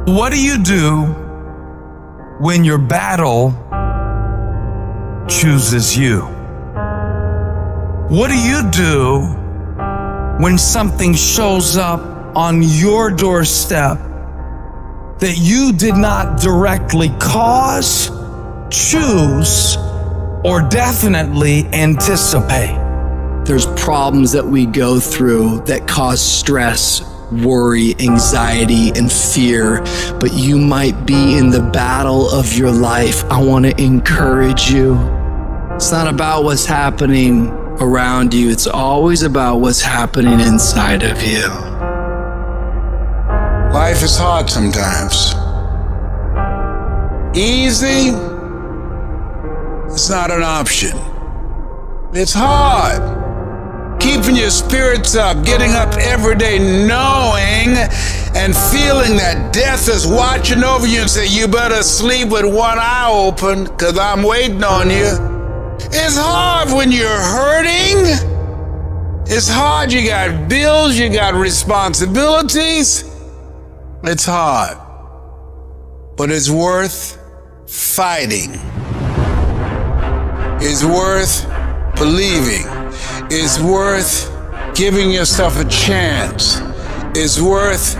What do you do when your battle chooses you? What do you do when something shows up on your doorstep that you did not directly cause, choose, or definitely anticipate? There's problems that we go through that cause stress, worry, anxiety, and fear, but you might be in the battle of your life. I want to encourage you. It's not about what's happening around you. It's always about what's happening inside of you. Life is hard sometimes. Easy, it's not an option. It's hard. Keeping your spirits up, getting up every day knowing and feeling that death is watching over you and say, you better sleep with one eye open because I'm waiting on you. It's hard when you're hurting. It's hard. You got bills, you got responsibilities. It's hard. But it's worth fighting. It's worth believing. It's worth giving yourself a chance. It's worth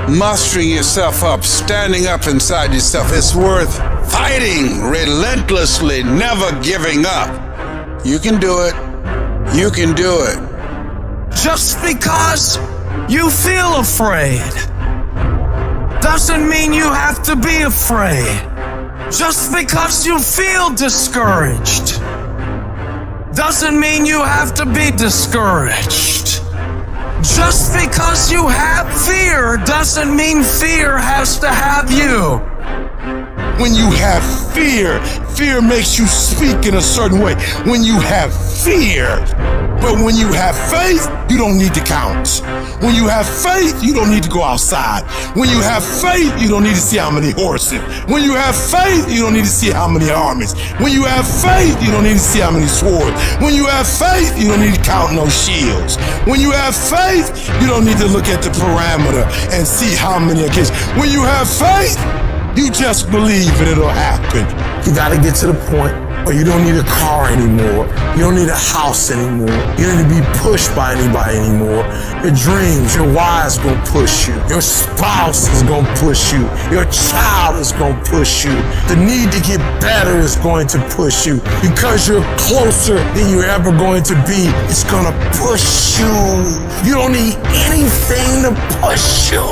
mustering yourself up, standing up inside yourself. It's worth fighting relentlessly, never giving up. You can do it. You can do it. Just because you feel afraid doesn't mean you have to be afraid. Just because you feel discouraged doesn't mean you have to be discouraged. Just because you have fear doesn't mean fear has to have you. When you have fear, fear makes you speak in a certain way. When you have fear, but when you have faith, you don't need to count. When you have faith, you don't need to go outside. When you have faith, you don't need to see how many horses. When you have faith, you don't need to see how many armies. When you have faith, you don't need to see how many swords. When you have faith, you don't need to count no shields. When you have faith, you don't need to look at the parameter and see how many against. When you have faith, you just believe and it'll happen. You gotta get to the point where you don't need a car anymore. You don't need a house anymore. You don't need to be pushed by anybody anymore. Your dreams, your wives gonna push you. Your spouse is gonna push you. Your child is gonna push you. The need to get better is going to push you. Because you're closer than you're ever going to be, it's gonna push you. You don't need anything to push you.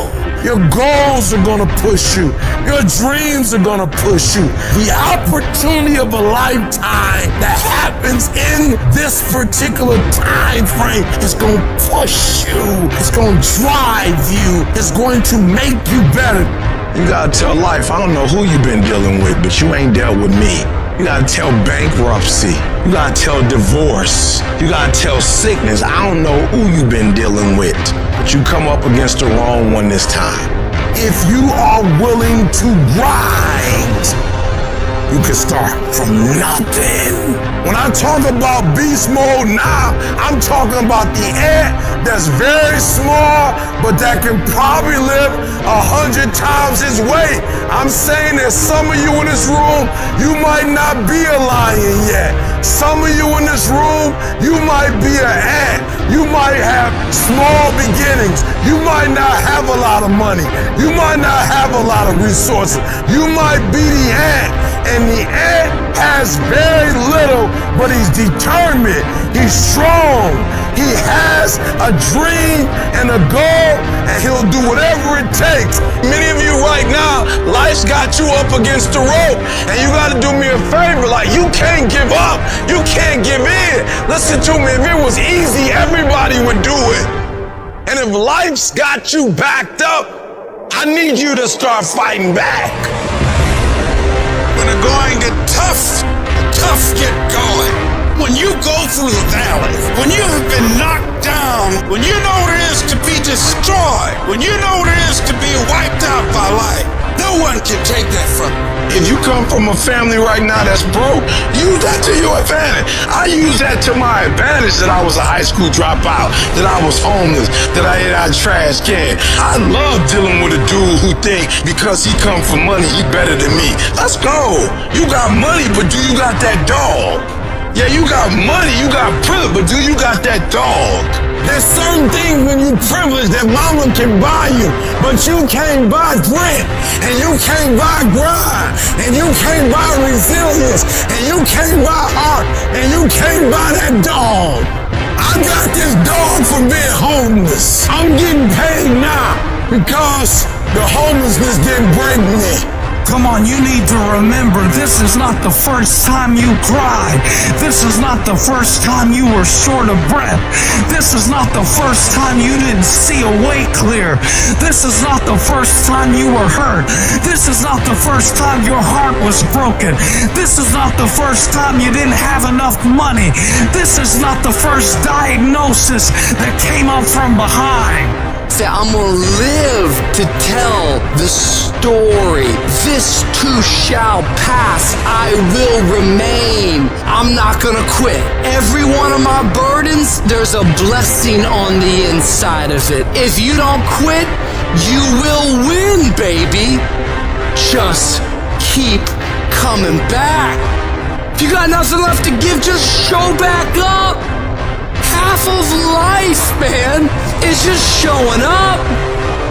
Your goals are gonna push you. Your dreams are gonna push you. The opportunity of a lifetime that happens in this particular time frame is gonna push you. It's gonna drive you. It's going to make you better. You gotta tell life, I don't know who you've been dealing with, but you ain't dealt with me. You gotta tell bankruptcy. You gotta tell divorce. You gotta tell sickness. I don't know who you've been dealing with, but you come up against the wrong one this time. If you are willing to grind, you can start from nothing. When I talk about beast mode now, I'm talking about the ant that's very small, but that can probably lift 100 times its weight. I'm saying that some of you in this room, you might not be a lion yet. Some of you in this room, you might be an ant. You might have small beginnings. You might not have a lot of money. You might not have a lot of resources. You might be the ant, and the ant has very little, but he's determined. He's strong. He has a dream and a goal, and he'll do whatever it takes. Many of you right now, life's got you up against the rope, and you gotta do me a favor. Like, you can't give up. You can't give in. Listen to me. If it was easy, everybody would do it. And if life's got you backed up, I need you to start fighting back. When the going get tough, tough get going. When you go through the valley, when you have been knocked down, when you know what it is to be destroyed, when you know what it is to be wiped out by life, know No one can take that from you. If you come from a family right now that's broke, use that to your advantage. I use that to my advantage that I was a high school dropout, that I was homeless, that I ate out of trash can. I love dealing with a dude who think because he come from money, he better than me. Let's go. You got money, but do you got that dog? Yeah, you got money, you got privilege, but do you got that dog? There's certain things when you privileged that mama can buy you, but you can't buy grit, and you can't buy grind, and you can't buy resilience, and you can't buy heart, and you can't buy that dog. I got this dog for being homeless. I'm getting paid now because the homelessness didn't break me. Come on, you need to remember, this is not the first time you cried. This is not the first time you were short of breath. This is not the first time you didn't see a way clear. This is not the first time you were hurt. This is not the first time your heart was broken. This is not the first time you didn't have enough money. This is not the first diagnosis that came up from behind. Say, I'm gonna live to tell the story. This too shall pass. I will remain. I'm not gonna quit. Every one of my burdens, there's a blessing on the inside of it. If you don't quit, you will win, baby. Just keep coming back. If you got nothing left to give, just show back up. Half of life, man, is just showing up.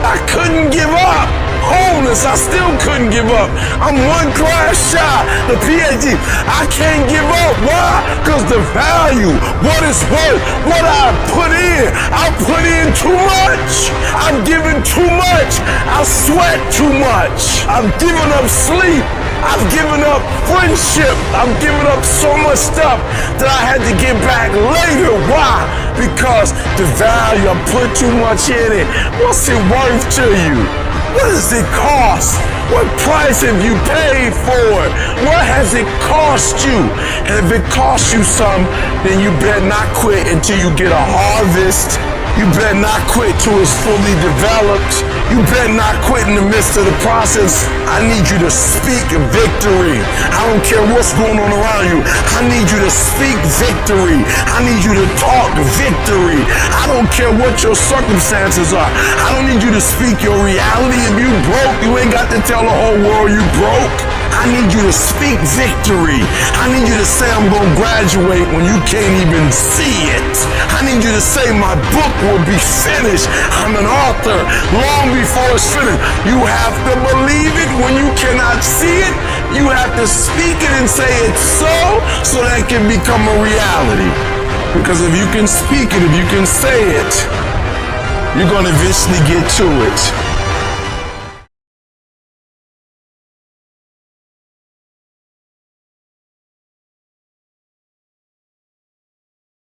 I couldn't give up. Homeless, I still couldn't give up. I'm one class shy, the PhD. I can't give up. Why? Because the value, what it's worth, what I put in too much. I'm giving too much. I sweat too much. I'm giving up sleep. I've given up friendship. I've given up so much stuff that I had to get back later. Why? Because the value, I put too much in it. What's it worth to you? What does it cost? What price have you paid for it? What has it cost you? And if it costs you something, then you better not quit until you get a harvest. You better not quit till it's fully developed. You better not quit in the midst of the process. I need you to speak victory. I don't care what's going on around you. I need you to speak victory. I need you to talk victory. I don't care what your circumstances are. I don't need you to speak your reality. If you broke, you ain't got to tell the whole world you broke. I need you to speak victory. I need you to say I'm going to graduate when you can't even see it. I need you to say my book will be finished. I'm an author long before it's finished. You have to believe it when you cannot see it. You have to speak it and say it's so that it can become a reality. Because if you can speak it, if you can say it, you're going to eventually get to it.